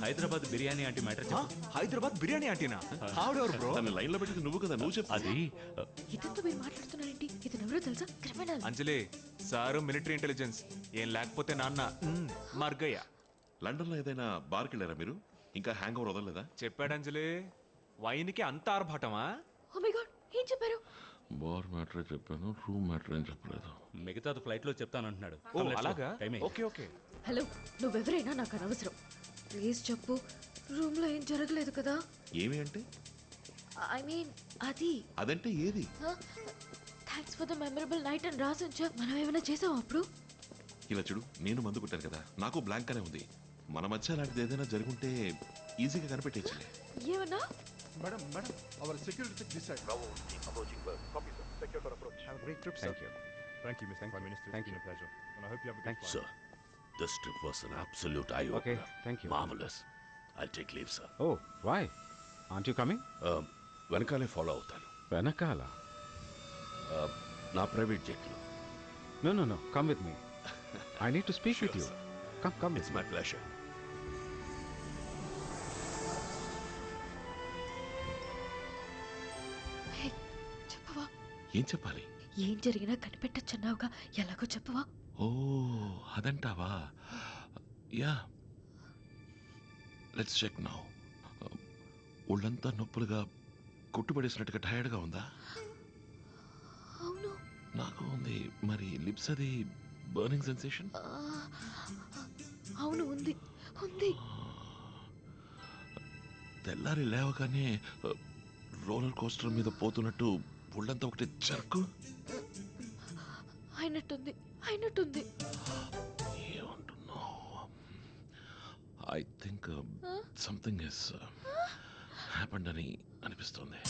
హైదరాబాద్ బిర్యానీ అంటే matter Hyderabad biryani అంటేనా ఆవిడెవరు bro? తన line లో పెట్టింది నువ్వు కదా, నువ్వు చెప్పు. అది ఇదంతా మీరు మాట్లాడుతున్నారేంటి? ఇతను ఎవరో తెలుసా? క్రిమినల్. అంజలి సారు మిలిటరీ ఇంటెలిజెన్స్, ఏం లేకపోతే నాన్న మర్గయ్య. లండన్ లో ఏదైనా బార్కి వెళ్ళారా మీరు? ఇంకా హ్యాంగ్ ఓవర్ వదలలేదా? చెప్పాడు అంజలి, వైన్కి అంత ఆర్భాటమా? ఓ మై గాడ్, ఏం చెప్పారు? బార్ మ్యాటరే చెప్పాను, రూమ్ మ్యాటర్ ఏం చెప్పలేదు. మిగతాది ఫ్లైట్ లో చెప్తానంటున్నాడు. ఓ అలాగా, ఓకే ఓకే. హలో, నువ్వెవరైనా నాకు అనవసరం. ప్లీజ్ చెప్పు, రూమ్ లో ఏం జరగలేదు కదా? ఏమి అంటే? ఐ మీన్ అది అదంటే ఏది? Thanks for the memorable night అని రాసుంచా. మనం ఏమైనా చేసాం అప్పుడు? ఇలా చూడు, నేను మందు కొట్టాను కదా, నాకు బ్లాంక్ గానే ఉంది. మన మధ్య అలాంటిది ఏదైనా జరుగుంటే ఈజీగా కనిపెట్టేచ్చు. ఏమన్నా? Madam, our security check this side. Bravo, team approaching well. Copy, sir. Secure for approach. Have a great trip, sir. Thank you, Mr. Prime Minister. It's been a pleasure. And I hope you have a good flight. Sir, this trip was an absolute eye-opener. Okay, thank you. Marvelous. I'll take leave, sir. Oh, why? Aren't you coming? వెనకాలే follow అవుతాను. వెనకాల? నా private జెట్లో. No. Come with me. I need to speak with you. Sir. Come. It's my pleasure. చెప్పవా? ఏం చెప్పాలి? ఏం జరిగినా కనిపెట్టచ్చన్నావుగా, ఎలాగో చెప్పవా? ఓ అదంటావా? Yeah, let's check now. ఒళ్ళంతా నొప్పులుగా కొట్టుబడేసినట్టుగా టైర్డ్గా ఉందా? అవును. నాకు ఉంది. మరి లిప్స్ అది బర్నింగ్ సెన్సేషన్? అవును, ఉంది. తెల్లారి లేవగానే రోలర్ కోస్టర్ మీద పోతున్నట్టు ఒళ్ళంతా ఒకటి జర్కు అయినట్టుంది. ఏమంటున్నావు? I think something is happened అని అనిపిస్తుంది.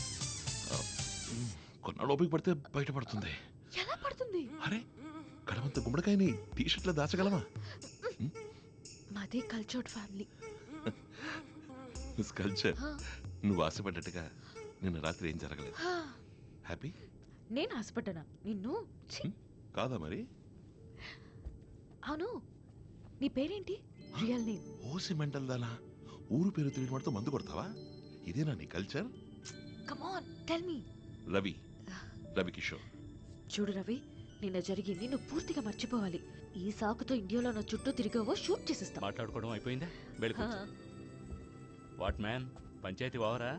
కొన్నాళ్ళు ఓపిక పడితే బయటపడుతుంది. ఎలా పడుతుంది? అరే, కడమంత గుమ్మడికాయని టీషర్ట్లో దాచగలమా? మాది కల్చర్డ్ ఫ్యామిలీ. కల్చర్. నువ్వు ఆశపడ్డట్టుగా నిన్న రాత్రి ఏం జరగలేదు. హ్యాపీ? నేను ఆశపడ్డానా? నిన్ను కాదా మరి? అవును, నీ పేరేంటి? Real name? ఓసి మెంటల్ దానా? ఊరు పేరు తెలియని వాడితో మందు కొడతావా? ఇదేనా నీ culture? Come on, tell me. Ravi Kishore. చూడు రవి, నిన్న జరిగింది నువ్వు పూర్తిగా మర్చిపోవాలి. ఈ సాకుతో ఇండియాలో నా చుట్టూ తిరిగావో షూట్ చేసేస్తా. మాట్లాడుకోవడం అయిపోయిందా? వాట్ మ్యాన్, పంచాయతీ వావరా?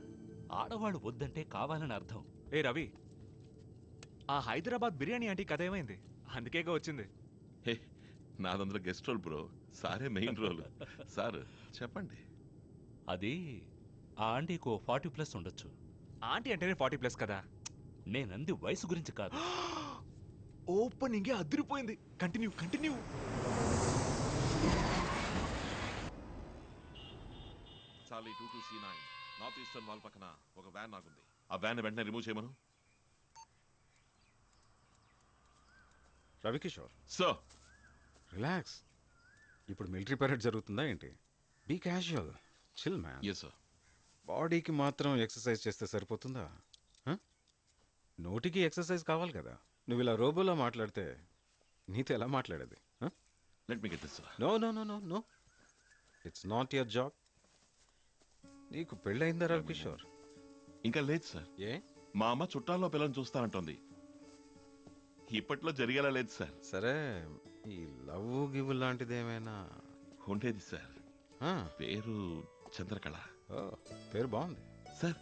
ఆడవాళ్ళు వద్దంటే కావాలని అర్థం. ఏ రవి, ఆ హైదరాబాద్ బిర్యానీ అంటే కథ ఏమైంది? అందుకేగా వచ్చింది. హే, నాదందులో గెస్ట్ రోల్ బ్రో, సారే మెయిన్ రోల్. సార్ చెప్పండి. అది ఆ ఆంటీకి 40+ ఉండొచ్చు. ఆంటీ అంటేనే 40+ కదా. నేనంది వయసు గురించి కాదు. ఓపెనింగే అదిరిపోయింది. కంటిన్యూ. చాలీ 22C9 నార్త్ ఈస్టర్న్ వాల్ పక్కన ఒక వ్యాన్ ఆగుంది. ఆ వ్యాన్ వెంటనే రిమూవ్ చేయమను. Ravikishore sir, relax. ఇప్పుడు మిలిటరీ పరేడ్ జరుగుతుందా ఏంటి? Be casual, chill man. Yes sir. బాడీకి మాత్రం ఎక్సర్సైజ్ చేస్తే సరిపోతుందా? నోటికి ఎక్సర్సైజ్ కావాలి కదా. నువ్వు ఇలా రోబోలో మాట్లాడితే నీతో ఎలా మాట్లాడేది? Let me get this sir. No, it's not your job. నీకు పెళ్ళయిందా రవికిషోర్? ఇంకా లేదు సార్. ఏ? మా అమ్మ చుట్టాల్లో పిల్లల్ని చూస్తానంటోంది. ఇప్పట్లో జరిగేలా లేదు సార్. సరే, ఈ లవ్ గివ్ లాంటిది ఏమైనా ఉండేది సార్. పేరు చంద్రకళ. పేరు బాగుంది సార్.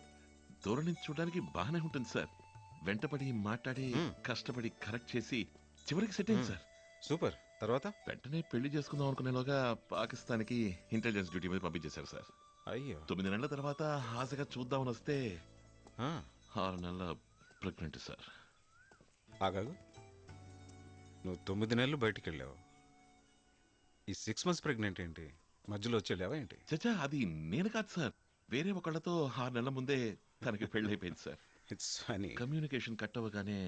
దూరం నుంచి చూడడానికి బాగానే ఉంటుంది సార్. వెంటపడి మాట్లాడి కష్టపడి కరెక్ట్ చేసి చివరికి సెట్ అయింది సార్. సూపర్. తర్వాత వెంటనే పెళ్లి చేసుకుందాం అనుకునేలోగా పాకిస్తాన్కి ఇంటెలిజెన్స్ డ్యూటీ మీద పంపించేశారు సార్. అయ్యో. 9 నెలల తర్వాత ఆశగా చూద్దామని వస్తే 6 నెలల ప్రెగ్నెంట్ సార్. ఆగాగు, నువ్వు 9 నెలలు బయటికి వెళ్ళావు. ఈ 6 months ప్రెగ్నెంట్ ఏంటి? మధ్యలో వచ్చి వెళ్ళావా ఏంటి? చచ్చా, అది నేను కాదు సార్. వేరే ఒకళ్ళతో 6 నెలల ముందే తనకి పెళ్లి అయిపోయింది sir. It's funny. Communication cut అవ్వగానే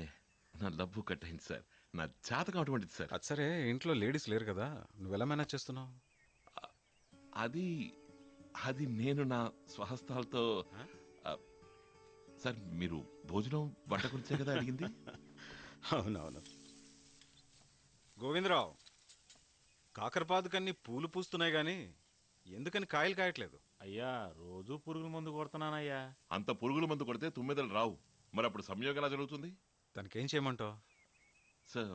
నా లవ్ కట్ అయింది సార్. నా జాతకం అటువంటిది సార్. అది సరే, ఇంట్లో లేడీస్ లేరు కదా, నువ్వు ఎలా మేనేజ్ చేస్తున్నావు? అది నేను నా స్వహస్తాలతో. సార్, మీరు భోజనం వంట గురించే కదా అడిగింది? అవునవును. గోవిందరావు, కాకరపాదుకన్నీ పూలు పూస్తున్నాయి కానీ ఎందుకని కాయలు కాయట్లేదు? అయ్యా రోజు పురుగుల మందు కొడుతున్నానయ్యా. అంత పురుగుల మందు కొడితే తుమ్మెదలు రావు. మరి అప్పుడు సంయోగం ఎలా జరుగుతుంది? దానికి ఏం చేయమంటావు? సార్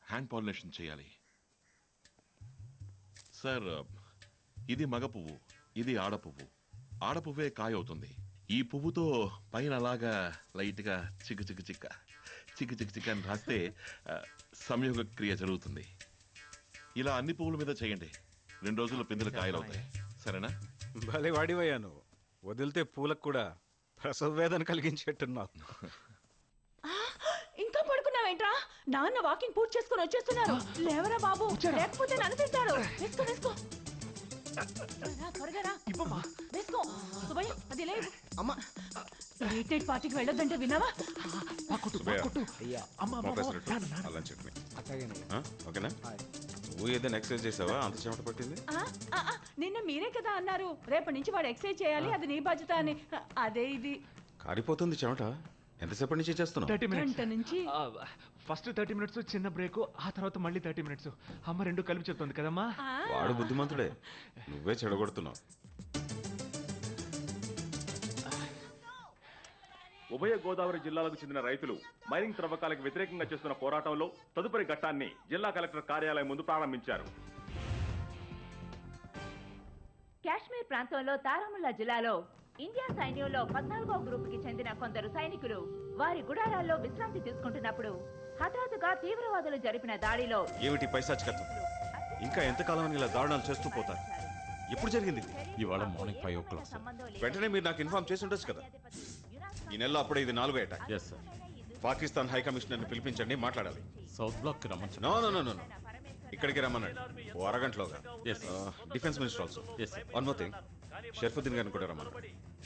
హ్యాండ్ పాలినేషన్ చేయాలి. సార్ ఇది మగ పువ్వు, ఇది ఆడ పువ్వు. ఆడ పువ్వే కాయ అవుతుంది. ఈ పువ్వుతో పైన అలాగా లైట్గా చిక్కు చిక్కు చిక్క చిక్కు చిక్కు చిక్క అని రాస్తే సంయోగ క్రియ జరుగుతుంది. ఇలా అన్ని పువ్వుల మీద చేయండి. 2 రోజుల్లో పిందెలు కాయలు అవుతాయి. సరేనా? భలే వాడివయ్యా నువ్వు. వదిలితే పూలకు కూడా ప్రసవ వేదన కలిగించేట్టున్నావు. ఇంకా పడుకున్నావేంట్రా? నాన్న వాకింగ్ పూర్తి చేసుకుని వచ్చేస్తున్నారు. లేవరా బాబు, లేకపోతే నన్ను తింటాడు. వేసుకో వేసుకో, త్వరగా రా. వేసుకో సుబ్బయ్య, అది లేవు. అమ్మా, లేట్ నైట్ పార్టీకి వెళ్ళొద్దంటే విన్నావా? అల్లం చట్నీ ఓకేనా? నువ్వు ఏదైనా ఎక్సర్సైజ్ చేసావా? అంత చెమట పట్టింది. నిన్న మీరే కదా అన్నారు రేపటి నుంచి వాడు ఎక్సర్సైజ్ చేయాలి, అది నీ బాధ్యత అని. అదే ఇది కారిపోతుంది చెమట. ఎంతసేపటి నుంచి చేస్తున్నావు? 30 minutes. గంట నుంచి. ఫస్ట్ 30 minutes చిన్న బ్రేక్, ఆ తర్వాత మళ్ళీ 30 minutes. అమ్మ 2 కలిపి చెప్తుంది కదమ్మా. వాడు బుద్ధిమంతుడే, నువ్వే చెడగొడుతున్నావు. ఉభయ గోదావరి జిల్లాలకు చెందిన రైతులు మైనింగ్ త్రవ్వకాలకు వ్యతిరేకంగా చేస్తున్న పోరాటంలో తదుపరి ఘట్టాన్ని జిల్లా కలెక్టర్ కార్యాలయం ముందు ప్రారంభించారు. కాశ్మీర్ ప్రాంతంలో తారాముల్లా జిల్లాలో ఇండియా సైన్యంలో 14వ గ్రూప్ కి చెందిన కొందరు సైనికులు వారి గుడారాల్లో విశ్రాంతి తీసుకుంటున్నప్పుడు హఠాత్తుగా తీవ్రవాదులు జరిపిన దాడిలో ఏమిటి పైశాచికత్వం? ఇంకా ఎంతకాలం ఇలా దారుణాలు చేస్తూ పోతారు? ఎప్పుడు జరిగింది? ఇవాళ మార్నింగ్ 5 o'clock. వెంటనే మీరు నాకు ఇన్ఫార్మ్ చేసి ఉండొచ్చు కదా. ఈ నెలలో అప్పుడే ఇది 4వ attack. Yes sir. Pakistan high కమిషనర్ని పిలిపించండి, మాట్లాడాలి. సౌత్ బ్లాక్ రమ్మని. నో నో నో నో ఇక్కడికి రమ్మన్నాడు ఓ అరగంటలోగా. Defence minister also. One more thing, Sharfuddin గారిని కూడా రమ్మన్నాడు.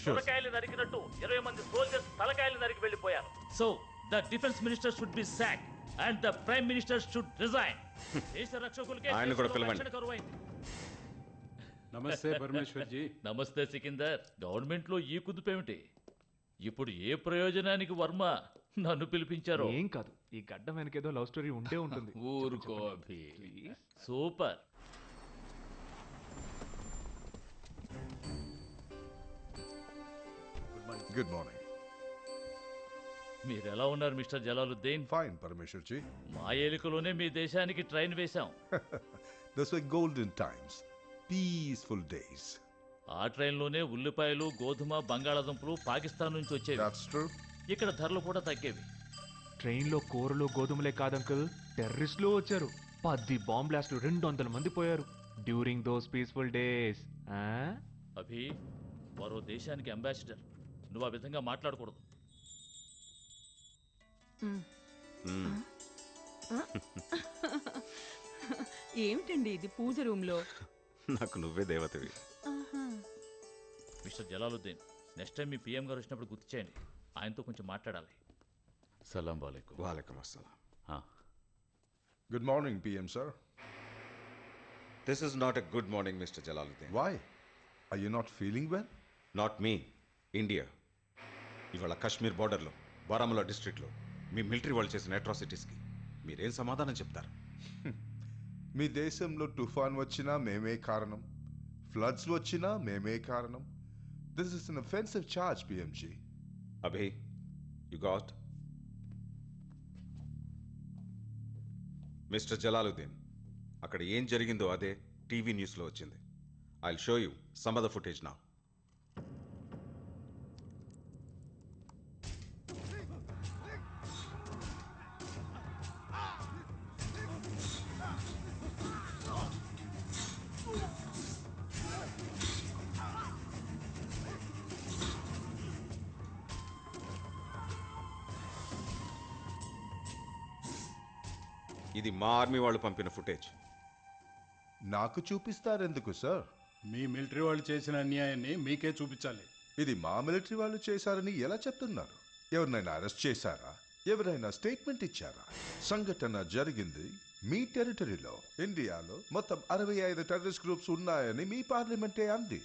తలకాయలు నరికినట్టు 20 మంది సోల్జర్స్ తలకాయలు నరికి వెళ్ళిపోయారు. So the defence minister should be sack and the prime minister should resign. దేశ రక్షకులకే ఆయన కూడా పిలవండి. నమస్తే పరమేశ్వర్ జీ. నమస్తే సికిందర్. గవర్నమెంట్ లో ఈ కుదుపేమిటి? ఇప్పుడు ఏ ప్రయోజనానికి వర్మ నన్ను పిలిపించారో? ఏం కాదు, ఈ గడ్డ వెనకేదో లవ్ స్టోరీ ఉంటే ఉంటుంది. ఊరుకో అభి. సూపర్. Good morning. మీరు ఎలా ఉన్నారు మిస్టర్ జలాలుద్దీన్? Fine, Parameshwarji. మా ఏలికలోనే మీ దేశానికి ట్రైన్ వేశాం. Those were golden times. Peaceful days. ఆ ట్రైన్లోనే ఉల్లిపాయలు, గోధుమ, బంగాళాదుంపలు పాకిస్తాన్ నుంచి వచ్చేవి. That's true. ఇక్కడ ధరలు కూడా తగ్గేవి. ట్రైన్లో కూరలు గోధుమలే కాదంకుల్, టెర్రరిస్టులు వచ్చారు. 10 బాంబ్ బ్లాస్టులు, 200 మంది పోయారు డ్యూరింగ్ దోస్ పీస్ఫుల్ డేస్. అభి, మరో దేశానికి అంబాసిడర్. నువ్వు ఆ విధంగా మాట్లాడకూడదు. ఏమిటండి ఇది పూజ రూమ్ లో? నాకు నువ్వే దేవతవి. మిస్టర్ జలాలుద్దీన్, నెక్స్ట్ టైం మీ పిఎం గారు వచ్చినప్పుడు గుర్తు చేయండి. ఆయనతో కొంచెం మాట్లాడాలి. సలాం వాలేకుం. వాలేకుం అస్సలాం. Good morning, PM sir. This is not a good morning, Mr. Jalaluddin. Why? Are you not feeling well? Not me. India. ఇవాళ కాశ్మీర్ బార్డర్లో బారాముల్లా డిస్ట్రిక్ట్లో మీ మిలిటరీ వాళ్ళు చేసిన అట్రాసిటీస్కి మీరేం సమాధానం చెప్తారు? మీ దేశంలో తుఫాన్ వచ్చినా మేమే కారణం, ఫ్లడ్స్ వచ్చినా మేమే కారణం. This is an offensive charge, PMG. Abhi, you got? Mister Jalaluddin, అక్కడ ఏం జరిగిందో అదే టీవీ న్యూస్లో వచ్చింది. I'll show you some of the footage now. ఇది మా ఆర్మీ వాళ్ళు పంపిన ఫుటేజ్. నాకు చూపిస్తారెందుకు సార్? మీ మిలిటరీ వాళ్ళు చేసిన అన్యాయాన్ని మీకే చూపించాలి. ఇది మా మిలిటరీ వాళ్ళు చేశారని ఎలా చెప్తున్నారు? ఎవరినైనా అరెస్ట్ చేశారా? ఎవరైనా స్టేట్మెంట్ ఇచ్చారా? సంఘటన జరిగింది మీ టెరిటరీలో. ఇండియాలో మొత్తం 65 టెర్రరిస్ట్ గ్రూప్స్ ఉన్నాయని మీ పార్లమెంటే అంది.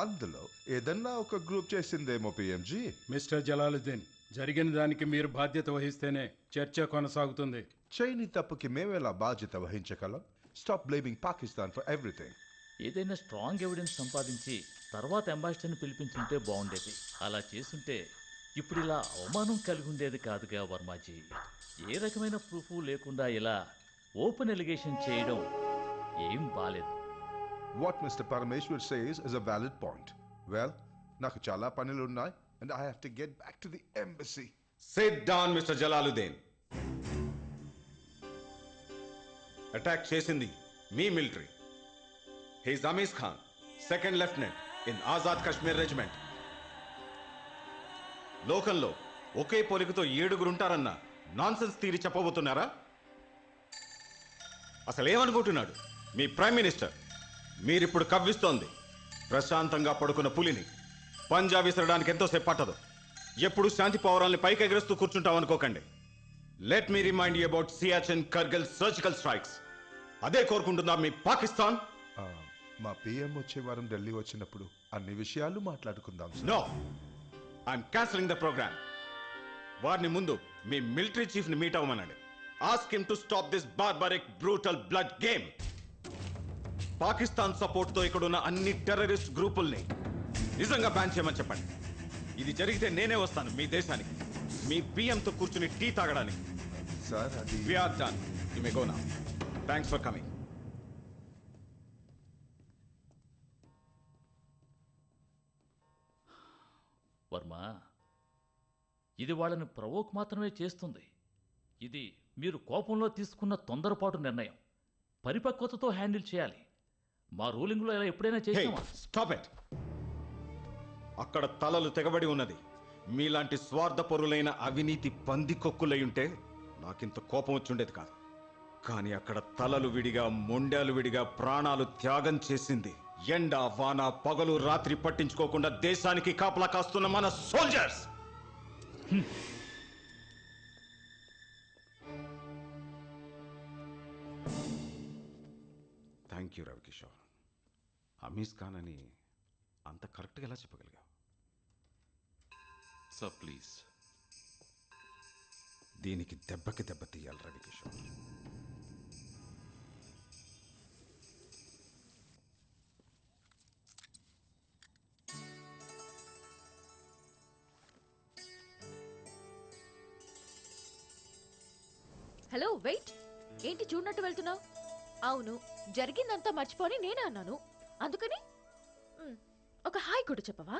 అందులో ఏదన్నా ఒక గ్రూప్ చేసిందేమో పిఎంజీ. మిస్టర్ జలాలుద్దీన్, జరిగిన దానికి మీరు బాధ్యత వహిస్తేనే చర్చ కొనసాగుతుంది. చైనీ తప్పుకి మేమెలా బాధ్యత వహించగలం? Stop blaming Pakistan for everything. ఏదైనా స్ట్రాంగ్ ఎవిడెన్స్ సంపాదించి తర్వాత అంబాసిడర్ని పిలిపించుంటే బాగుండేది. అలా చేసుంటే ఇప్పుడు ఇలా అవమానం కలిగి ఉండేది కాదుగా వర్మాజీ. ఏ రకమైన ప్రూఫ్ లేకుండా ఇలా ఓపెన్ ఎలిగేషన్ చేయడం ఏం బాలేదు. What Mr. Parameshwar says is a valid point. Well, నాకు చాలా పనులు ఉన్నాయి and I have to get back to the embassy. Sit down, Mr. Jalaluddin. Attack చేసింది మీ military. He's Ameez Khan, second lieutenant in Azad Kashmir regiment. లోకంలో ఒకే పోలికతో 7 ఉంటారన్న నాన్సెన్స్ థియరీ చెప్పబోతున్నారా? అసలు ఏమనుకుంటున్నాడు మీ prime minister? మీరిప్పుడు కవ్విస్తోంది ప్రశాంతంగా పడుకున్న పులిని పంజా విసరడానికి ఎంతోసేపు పట్టదు. ఎప్పుడు శాంతి పౌరాల్ని పైకి ఎగరేస్తూ కూర్చుంటామనుకోకండి. Let me remind you about Siachen, Kargil surgical strikes. అదే కోరుకుంటుందా మీ పాకిస్తాన్? మా పిఎం వచ్చే వారం ఢిల్లీ వచ్చినప్పుడు అన్ని విషయాలు మాట్లాడుకుందాం. No, I'm cancelling the programme. వారిని ముందు మీ మిలిటరీ చీఫ్ ని మీట్ అవ్వమనండి. Ask him to stop this barbaric brutal blood game. Pakistan support తో ఇక్కడున్న అన్ని టెర్రరిస్ట్ గ్రూపుల్ని నిజంగా బ్యాన్ చేయమని చెప్పండి. ఇది జరిగితే నేనే వస్తాను మీ దేశానికి, మీ పిఎంతో కూర్చుని టీ తాగడానికి. సార్ అది We are done. You may go now. Thanks for coming. Varma, ఇది వాళ్ళని ప్రవోక్ మాత్రమే చేస్తుంది. ఇది మీరు కోపంలో తీసుకున్న తొందరపాటు నిర్ణయం. పరిపక్వతతో హ్యాండిల్ చేయాలి. మా రూలింగ్లో ఇలా ఎప్పుడైనా Hey, చేసామా? stop it. అక్కడ తలలు తెగబడి ఉన్నది మీలాంటి స్వార్థపరులైన అవినీతి పందికొక్కులై ఉంటే నాకింత కోపం వచ్చుండేది కాదు. కానీ అక్కడ తలలు విడిగా, మొండాలు విడిగా ప్రాణాలు త్యాగం చేసింది ఎండ వాన పగలు రాత్రి పట్టించుకోకుండా దేశానికి కాపలా కాస్తున్న మన soldiers. Thank you Ravikishore. Ameez Khan అని అంత కరెక్ట్గా ఎలా చెప్పగలిగావు? Sir please. దీనికి దెబ్బకి దెబ్బ తీయాలి రవికిషోర్. Hello, wait. ఏంటి చూడనట్టు వెళ్తున్నావు? అవును, జరిగిందంతా మర్చిపోని నేనే అన్నాను. అందుకని ఒక హాయ్ కూడా చెప్పవా?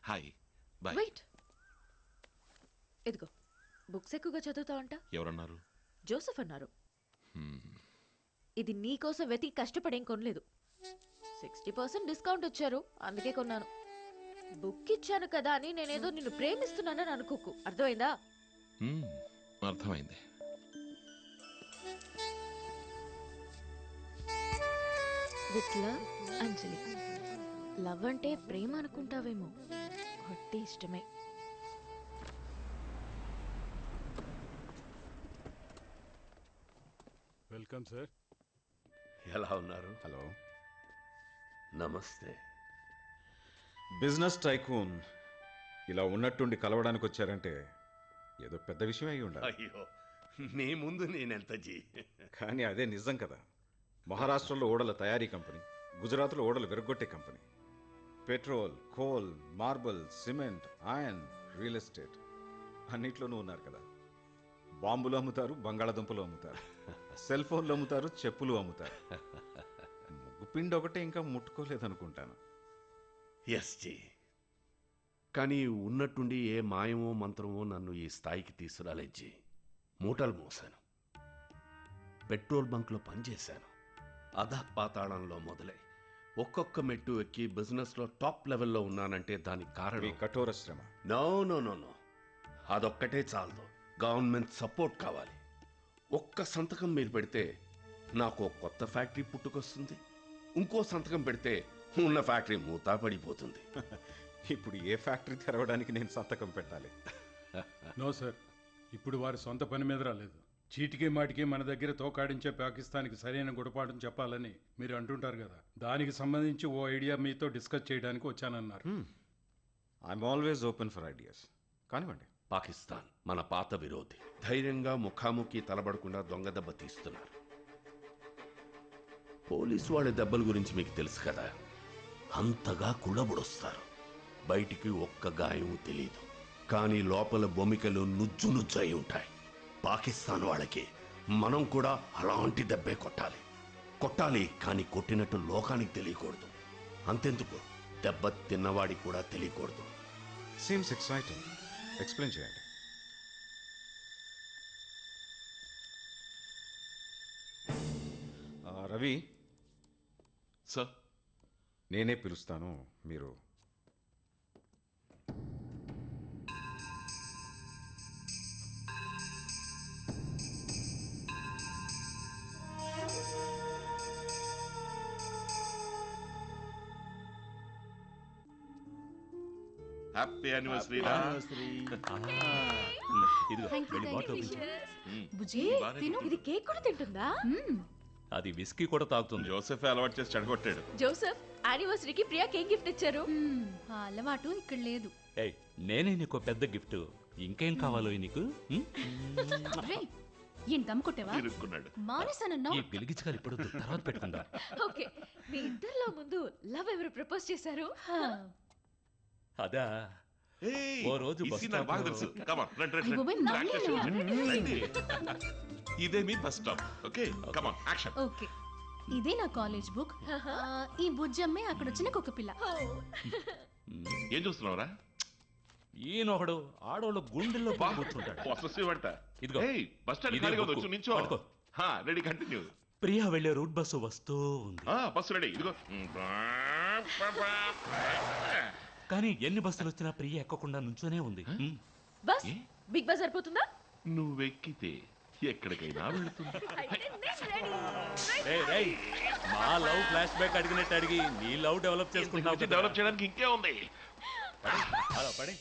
Hi bye. వెయిట్, ఇదిగో బుక్స్ ఎక్కువగా చదువుతావంట. ఎవరన్నారు? జోసెఫ్ అన్నారు. ఇది నీకోసం వెతికి కష్టపడేం కొనలేదు. 60% డిస్కౌంట్ వచ్చారు, అందుకే కొన్నాను. బుక్ ఇచ్చాను కదా అని నేనేదో నిన్ను ప్రేమిస్తున్నానని అనుకోకు, అర్థమైందా? అర్థమైంది. With love, Anjali. లవ్ అంటే ప్రేమ అనుకుంటావేమో, ఒట్టి ఇష్టమే. Welcome sir. ఎలా ఉన్నారు? హలో, నమస్తే. బిజినెస్ టైకూన్ ఇలా ఉన్నట్టుండి కలవడానికి వచ్చారంటే ఏదో పెద్ద విషయం అయి ఉండాలి. అయ్యో, నీ ముందు నేనెంత జీ. కానీ అదే నిజం కదా. మహారాష్ట్రలో ఓడల తయారీ కంపెనీ, గుజరాత్లో ఓడలు విరగొట్టే company, petrol, coal, marble, cement, iron, real estate అన్నిట్లోనూ ఉన్నారు కదా. బాంబులు అమ్ముతారు, బంగాళాదుంపలు అమ్ముతారు, సెల్ ఫోన్లు అమ్ముతారు, చెప్పులు అమ్ముతారు. ముగ్గుపిండి ఒకటే ఇంకా ముట్టుకోలేదనుకుంటాను. Yes G. కానీ ఉన్నట్టుండి ఏ మాయమో మంత్రమో నన్ను ఈ స్థాయికి తీసుకురాలేదు జీ. మూటలు మోసాను, పెట్రోల్ బంక్లో పనిచేశాను, అధపాతాళంలో మొదలై ఒక్కొక్క మెట్టు ఎక్కి బిజినెస్లో టాప్ లెవెల్లో ఉన్నానంటే దానికి కారణం కఠోర శ్రమ. నో నో నో నో, అదొక్కటే చాలదు. గవర్నమెంట్ సపోర్ట్ కావాలి. ఒక్క సంతకం మీరు పెడితే నాకు ఒక కొత్త ఫ్యాక్టరీ పుట్టుకొస్తుంది. ఇంకో సంతకం పెడితే ఉన్న ఫ్యాక్టరీ మూతా పడిపోతుంది. ఇప్పుడు ఏ ఫ్యాక్టరీ తెరవడానికి నేను సంతకం పెట్టాలి? నో సార్, ఇప్పుడు వారి సొంత పని మీద రాలేదు. చీటికి మాటికి మన దగ్గర తోకాడించే పాకిస్తాన్కి సరైన గుణపాఠం చెప్పాలని మీరు అంటుంటారు కదా, దానికి సంబంధించి ఓ ఐడియా మీతో డిస్కస్ చేయడానికి వచ్చానన్నారు. I'm always open for ideas. కానివ్వండి. పాకిస్తాన్ మన పాత విరోధి. ధైర్యంగా ముఖాముఖి తలబడకుండా దొంగ దెబ్బ తీస్తున్నారు. పోలీసు వాళ్ళ దెబ్బల గురించి మీకు తెలుసు కదా, అంతగా కుళ్ళబుడొస్తారు. బయటికి ఒక్క గాయం తెలియదు, కానీ లోపల బొమికలు నుజ్జు నుజ్జు అయి ఉంటాయి. పాకిస్తాన్ వాళ్ళకి మనం కూడా అలాంటి దెబ్బే కొట్టాలి, కానీ కొట్టినట్టు లోకానికి తెలియకూడదు. అంతెందుకు, దెబ్బ తిన్నవాడికి కూడా తెలియకూడదు. Seems exciting. ఎక్స్ప్లెయిన్ చేయండి. రవి సార్, నేనే పిలుస్తాను, మీరు హ్యాపీ యానివర్సరీ రా. ఇదిగో వెళ్ళి బాటిల్ ఓపెన్ చేయి. బుజ్జి తిను, ఇది కేక్ కూడా తింటుందా? అది విస్కీ కూడా తాగుతుంది. జోసెఫ్ అలవాటు చేసి చెడగొట్టాడు. జోసెఫ్ యానివర్సరీకి ప్రియా కేక్ గిఫ్ట్ ఇచ్చారు. ఆ అలవాటు ఇక్కడ లేదు. ఏయ్, నేనే నీకు పెద్ద గిఫ్ట్. ఇంకేం కావాలో నీకు? ఏం దమ్ కొట్టేవా? ఇరుక్కున్నాడు. మానేసానన్నా. ఈ పిలిగించగాలి ఇప్పుడు తర్వాత పెట్టుకుందా. ఓకే, మీ ఇద్దరిలో ముందు లవ్ ఎవరు ప్రపోజ్ చేశారు? అదా, ఏయ్, ఓ రోజు ఈ బస్ సీన్ నాకు బాగా తెలుసు. Come on, రండి, రండి, అయ్య బాబోయ్, రండి. నవ్వులేనా? రండి. ఇదే మీ bus stop. Okay, come on, action. Okay, ఇదే నా కాలేజ్ బుక్. ఈ బుజ్జమ్మే అక్కడ వచ్చిన కుక్క పిల్ల. ఏం చూస్తున్నావురా? ఈయనొకడు ఆడోళ్ళు గుండెల్లో బాగా కూర్చుంటాడు. పొసెసివ్ అంట. ఇదిగో, ఏయ్, బస్ స్టాండ్ ఇదే ఖాళీగా ఉంది, బుక్కు. వచ్చి నించో. పట్టుకో. హా, రెడీ, కంటిన్యూ. ప్రియా వెళ్లే రూట్ బస్సు వస్తూ ఉంది. బస్సు రెడీ, ఇదిగో. కానీ ఎన్ని బస్సులు వచ్చినా ప్రియ ఎక్కకుండా నుంచోనే ఉంది. బస్ బిగ్ బస్ సరిపోతుందా? నువ్వెక్కితే ఎక్కడికైనా వెళుతుంది. ఏయ్, రేయ్, మా లవ్ ఫ్లాష్ బ్యాక్ అడిగినట్టు అడిగి నీ లవ్ డెవలప్ చేసుకుంటావు. డెవలప్ చేయడానికి ఇంకే ఉంది. అలా పడే.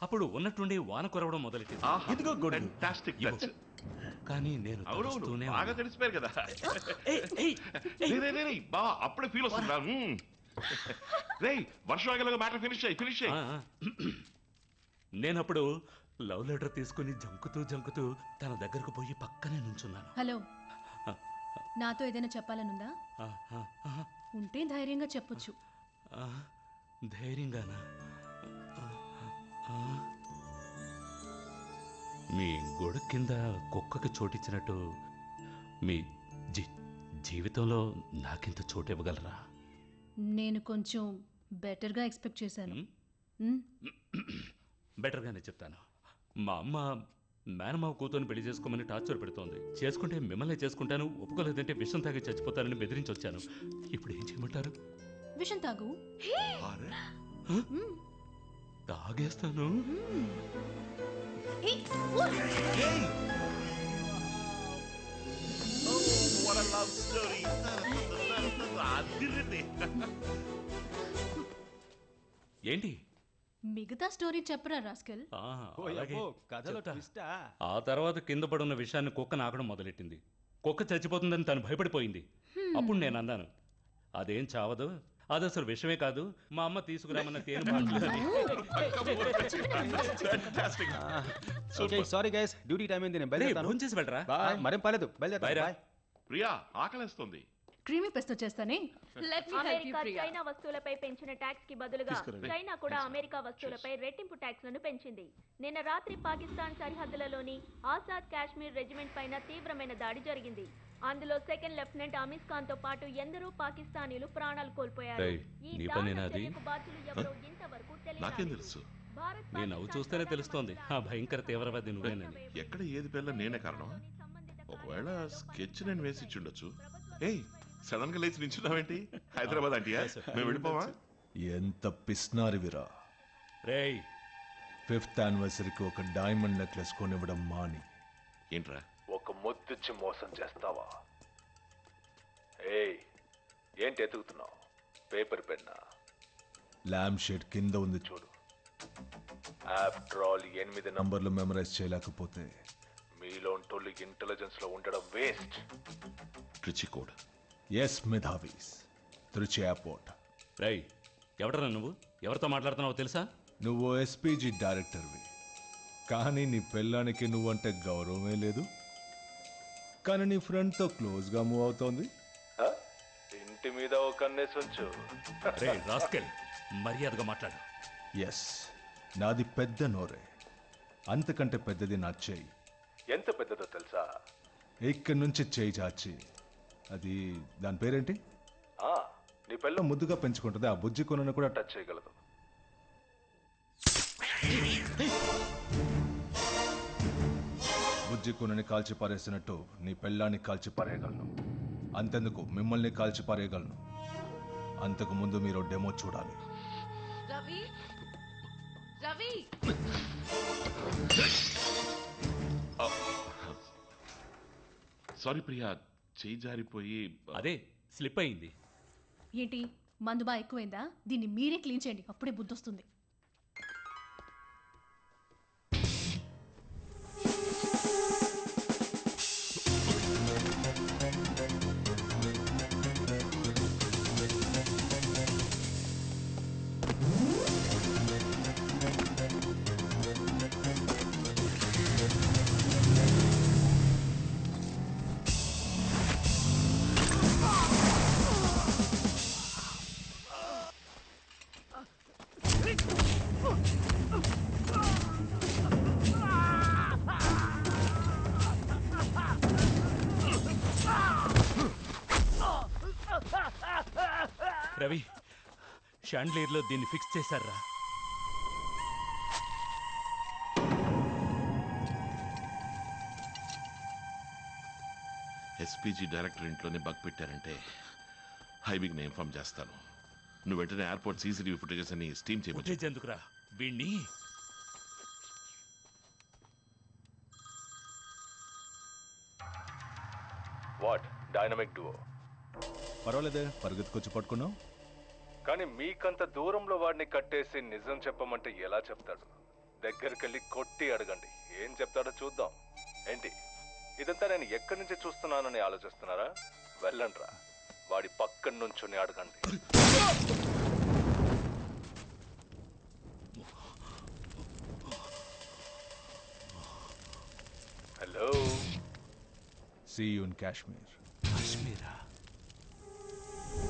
అప్పుడు ఉన్నట్టుండి వాన కురవడం మొదలెట్టింది. ఇదిగో ఫెంటాస్టిక్ టచ్. కానీ నేను అవునవును, బాగా తెలిసిపోయారు కదా. బా అప్పుడే ఫీల్ వస్తుందా? రేయ్, వర్షం ఆగేలాగా మ్యాటర్ ఫినిష్ అయ్యి. నేనప్పుడు లవ్ లెటర్ తీసుకుని జంకుతూ తన దగ్గరకు పోయి పక్కనే నుంచున్నాను. హలో, నాతో ఏదైనా చెప్పాలనుందా? ఉంటే ధైర్యంగా చెప్పొచ్చు. ధైర్యంగానా? మీ గొడుగు కింద కుక్కకి చోటిచ్చినట్టు మీ జీవితంలో నాకింత చోటు ఇవ్వగలరా? నేను కొంచెం బెటర్గా ఎక్స్పెక్ట్ చేశాను. బెటర్గానే చెప్తాను. మా అమ్మ మేనమావ కూతుర్ని పెళ్లి చేసుకోమని టార్చర్ పెడుతోంది. చేసుకుంటే మిమ్మల్ని చేసుకుంటాను, ఒప్పుకోలేదంటే విషం తాగి చచ్చిపోతానని బెదిరించి వచ్చాను. ఇప్పుడు ఏం చేయమంటారు? విషం తాగు. తాగేస్తాను. ఏంటి మిగతా స్టోరీ చెప్పరా రాస్కెల్? ఆ తర్వాత కింద పడున్న విషయాన్ని కుక్క నాకడం మొదలెట్టింది. కుక్క చచ్చిపోతుందని తను భయపడిపోయింది. అప్పుడు నేను అన్నాను, అదేం చావదు, అది అసలు విషయమే కాదు, మా అమ్మ తీసుకురామన్న తేనె సారీ గైస్, డ్యూటీ టైం అయింది, నేను బయలుదేరుతాను. ఫోన్ చేసి వెళ్ళరా. మరేం పర్లేదు, బయలుదేరా. ప్రియా, ఆకలేస్తుంది. క్రీమీ పెస్తో చేస్తానే. అమెరికా చైనా వస్తువులపై పెంచిన ట్యాక్స్ కి బదులుగా చైనా కూడా అమెరికా వస్తువులపై రెట్టింపు ట్యాక్స్ లను పెంచింది. నిన్న రాత్రి పాకిస్తాన్ సరిహద్దులలోని ఆజాద్ కాశ్మీర్ రెజిమెంట్ పైన తీవ్రమైన దాడి జరిగింది. అందులో సెకండ్ లెఫ్టినెంట్ అమీస్ ఖాన్ తో పాటు ఎందరో పాకిస్తానీలు ప్రాణాలు కోల్పోయారు. ఈ దాడికి బాధ్యులు ఎవరో ఇంతవరకు నాకేం తెలుసు? నీ నవ్వు చూస్తేనే తెలుస్తోంది ఆ భయంకర తీవ్రవాది నువ్వేనని. ఎక్కడ ఏది పిల్ల నేనే కారణం? ఒకవేళ స్కెచ్ నేను వేసి ఇచ్చుండొచ్చు. ఏయ్, సడన్ గా లేచి నించున్నావేంటి? హైదరాబాద్ అంటీయా? మేము వెళ్ళిపోవా? ఎంత పిస్నారివిరా. రేయ్, 5th యానివర్సరీకి ఒక డైమండ్ నెక్లెస్ కొనివ్వడం మాని ఏంట్రా ఒక ముద్దిచ్చి మోసం చేస్తావా? ఏయ్, ఏంటి ఎతుకుతున్నావు? పేపర్ పెన్నా? ల్యాంప్ షేడ్ కింద ఉంది చూడు. ఆఫ్టర్ ఆల్ 8 నంబర్లు మెమరైజ్ చేయలేకపోతే మీలోంటోళ్ళు ఇంటెలిజెన్స్ లో ఉండడం వేస్ట్. ట్రిచి కోడ్. ఎస్ మేధావీస్, త్రిచి ఎయిర్పోర్ట్. రేయ్, ఎవడరా నువ్వు? ఎవరితో మాట్లాడుతున్నావో తెలుసా? నువ్వు ఎస్పీజీ డైరెక్టర్వి, కానీ నీ పెళ్ళానికి నువ్వంటే గౌరవమే లేదు. కానీ నీ ఫ్రెండ్తో క్లోజ్గా మూవ్ అవుతోంది. ఒంటి మీద ఒక కన్నేసుంచు. రే రాస్కెల్, మర్యాదగా మాట్లాడు. ఎస్, నాది పెద్ద నోరే. అంతకంటే పెద్దది నా చేయి. ఎంత పెద్దదో తెలుసా? ఇక్కడి నుంచి చేయి చాచి, అది దాని పేరేంటి? నీ పిల్ల ముద్దుగా పెంచుకుంటుంది. ఆ బుజ్జి కొనను కూడా టచ్ చేయగలదు. బుజ్జి కొనని కాల్చి పారేసినట్టు నీ పెళ్ళాన్ని కాల్చి పారేయగలను. అంతెందుకు, మిమ్మల్ని కాల్చి పారేయగలను. అంతకు ముందు మీరు డెమో చూడాలి. రవి రవి సారీ ప్రియా, చేయి జారిపోయి. అదే స్లిప్ అయింది. ఏంటి మందు బాగా ఎక్కువైందా? దీన్ని మీరే క్లీన్ చేయండి, అప్పుడే బుద్ధి వస్తుంది. రవి, షాండ్లియర్లో దీన్ని ఫిక్స్ చేశారా? ఎస్పీజీ డైరెక్టర్ ఇంట్లోనే బగ్ పెట్టారంటే హైబీకి నేను ఇన్ఫార్మ్ చేస్తాను. నువ్వు వెంటనే ఎయిర్పోర్ట్ సీసీటీవీ ఫుటేజెస్ అని స్టీమ్ ఫుటేజ్ ఎందుకురా? వీణ్ణి వాట్ డైనమిక్ డువో. పర్వాలేదే, పరిగెత్తుకొచ్చి పట్టుకున్నావు. కానీ మీకంత దూరంలో వాడిని కట్టేసి నిజం చెప్పమంటే ఎలా చెప్తాడు? దగ్గరికెళ్ళి కొట్టి అడగండి, ఏం చెప్తాడో చూద్దాం. ఏంటి ఇదంతా నేను ఎక్కడి నుంచి చూస్తున్నానని ఆలోచిస్తున్నారా? వెళ్ళండ్రా, వాడి పక్కన నుంచుని అడగండి. Hello, see you in Kashmir.